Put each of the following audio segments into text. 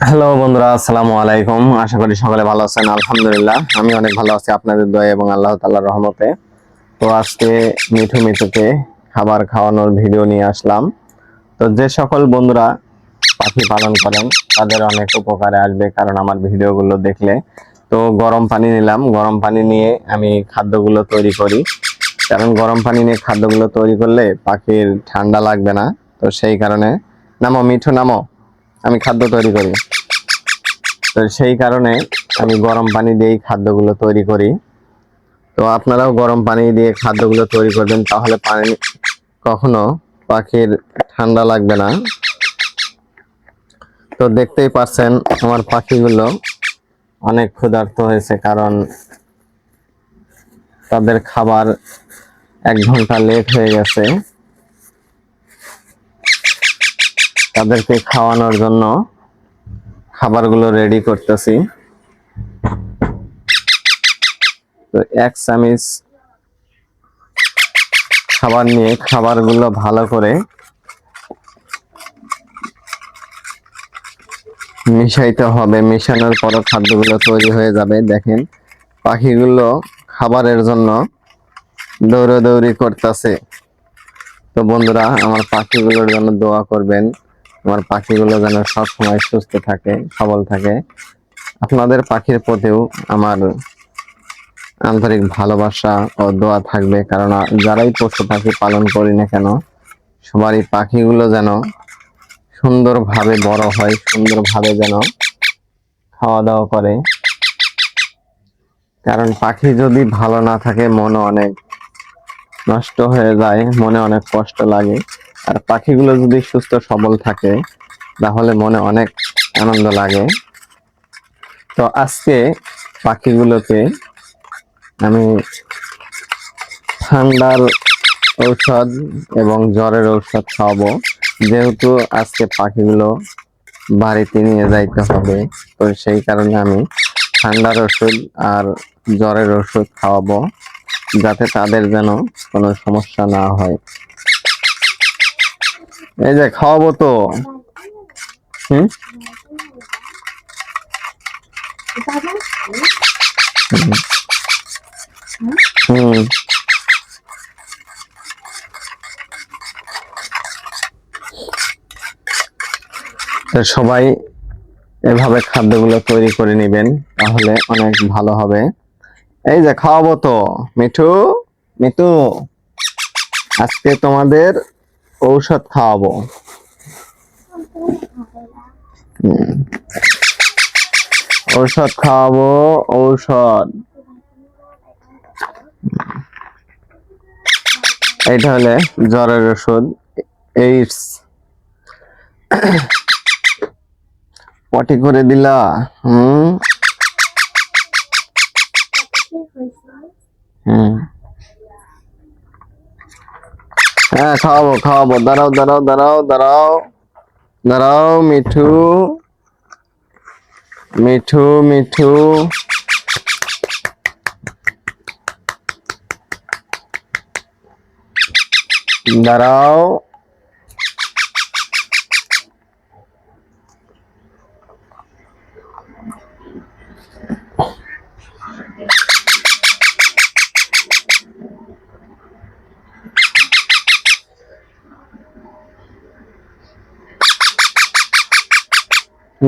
Hello বন্ধুরা, আসসালামু আলাইকুম। আশা করি সকলে ভালো আছেন। আলহামদুলিল্লাহ আমি অনেক ভালো আছি আপনাদের দয়া এবং আল্লাহ তাআলার রহমতে। তো আজকে মিঠু মিঠুকে খাবার খাওয়ানোর ভিডিও নিয়ে আসলাম। তো যে সকল বন্ধুরা পাখি পালন করেন তাদের অনেক উপকারে আসবে, কারণ আমার ভিডিওগুলো দেখলে। তো গরম পানি নিলাম, গরম পানি নিয়ে আমি খাদ্যগুলো তৈরি করি, কারণ গরম পানি নিয়ে খাদ্যগুলো তৈরি করলে পাখির ঠান্ডা লাগবে না। তো সেই কারণে নামো মিঠু নামো, আমি খাদ্য তৈরি করি। তো সেই কারণে আমি গরম পানি দিয়েই খাদ্যগুলো তৈরি করি। তো আপনারাও গরম পানি দিয়ে খাদ্যগুলো তৈরি করবেন, তাহলে পানি কখনো পাখির ঠান্ডা লাগবে না। তো দেখতেই পাচ্ছেন আমার পাখিগুলো অনেক ক্ষুধার্ত হয়েছে, কারণ তাদের খাবার 1 ঘন্টা লেট হয়ে গেছে। তাদেরকে খাওয়ানোর জন্য খাবারগুলো রেডি করতেছি। তো 1 চামচ খাবার নিয়ে খাবারগুলো ভালো করে মিশাইতে হবে। মিশানোর পর খাদ্যগুলো তৈরি হয়ে যাবে। দেখেন পাখিগুলো খাবারের জন্য দৌড়াদৌড়ি করতেছে। তো বন্ধুরা, আমার পাখিগুলোর জন্য দোয়া করবেন, আমার পাখিগুলো যেন সবসময় সুস্থ থাকে, সবল থাকে। আপনাদের পাখির প্রতিও আমার আন্তরিক ভালোবাসা ও দোয়া থাকবে, কারণ যারাই পশু পাখি পালন করি না কেন, সবারই পাখিগুলো যেন সুন্দরভাবে বড় হয়, সুন্দরভাবে যেন খাওয়া দাওয়া করে। কারণ পাখি যদি ভালো না থাকে মনে অনেক নষ্ট হয়ে যায়, মনে অনেক কষ্ট লাগে। আর পাখিগুলো যদি সুস্থ সবল থাকে তাহলে মনে অনেক আনন্দ লাগে। তো আজকে পাখিগুলোকে আমি ঠান্ডার ঔষধ এবং জ্বরের ঔষধ খাওয়াবো, যেহেতু আজকে পাখিগুলো বাড়িতে নিয়ে যাইতে হবে। তো সেই কারণে আমি ঠান্ডার ওষুধ আর জ্বরের ওষুধ খাওয়াবো, যাতে তাদের যেন কোনো সমস্যা না হয়। এই যে খাওয়াবো তো। হুম হুম তো সবাই এভাবে খাদ্যগুলো তৈরি করে নেবেন, তাহলে অনেক ভালো হবে। এই যে খাওয়াবো তো মিঠু, মিঠু আজকে তোমাদের ঔষধ খাওয়াবো। হুম, ঔষধ খাওয়াবো, ঔষধ। এটা হলে জ্বরের ওষুধ। এইডস পটি করে দিলা। হুম হুম হ্যাঁ, খাওয়াবো খাওয়াবো, দাঁড়াও দাঁড়াও দাঁড়াও দাঁড়াও দাঁড়াও মিঠু, মিঠু মিঠু দাঁড়াও।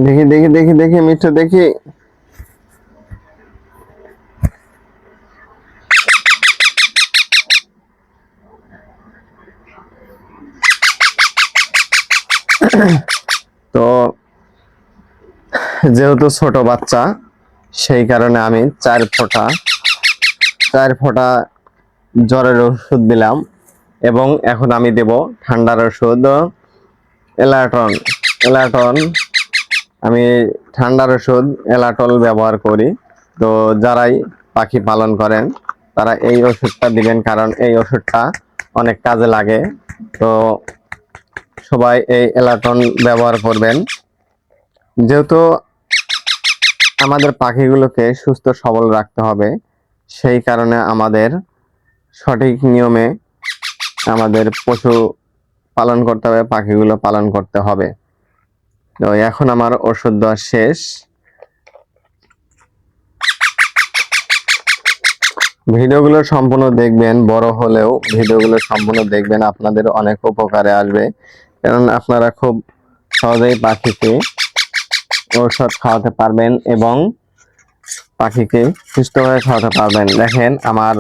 দেখি দেখি দেখি দেখি মিঠু দেখি। তো যেহেতু ছোট বাচ্চা, সেই কারণে আমি 4 ফোঁটা জ্বরের ওষুধ দিলাম, এবং এখন আমি দেব ঠান্ডার ওষুধ, এলাটন। এলাটন আমি ঠান্ডার ওষুধ এলাটল ব্যবহার করি। তো যারাই পাখি পালন করেন তারা এই ওষুধটা দিবেন, কারণ এই ওষুধটা অনেক কাজে লাগে। তো সবাই এই এলাটন ব্যবহার করবেন। যেহেতু আমাদের পাখিগুলোকে সুস্থ সবল রাখতে হবে, সেই কারণে আমাদের সঠিক নিয়মে আমাদের পশু পালন করতে হবে, পাখিগুলো পালন করতে হবে। তো এখন আমার ওষুধ দেওয়া শেষ। ভিডিওগুলো সম্পূর্ণ দেখবেন, বড় হলেও ভিডিওগুলো সম্পূর্ণ দেখবেন, আপনাদের অনেক উপকারে আসবে। কারণ আপনারা খুব সহজেই পাখিকে ঔষধ খাওয়াতে পারবেন এবং পাখিকে সুস্থভাবে খাওয়াতে পারবেন। দেখেন আমার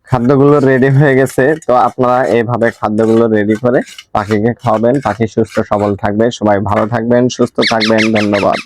খাদ্যগুলো রেডি হয়ে গেছে। তো আপনারা এইভাবে খাদ্যগুলো রেডি করে পাখিকে খাওয়াবেন, পাখি সুস্থ সবল থাকবে। সবাই ভালো থাকবেন, সুস্থ থাকবেন। ধন্যবাদ।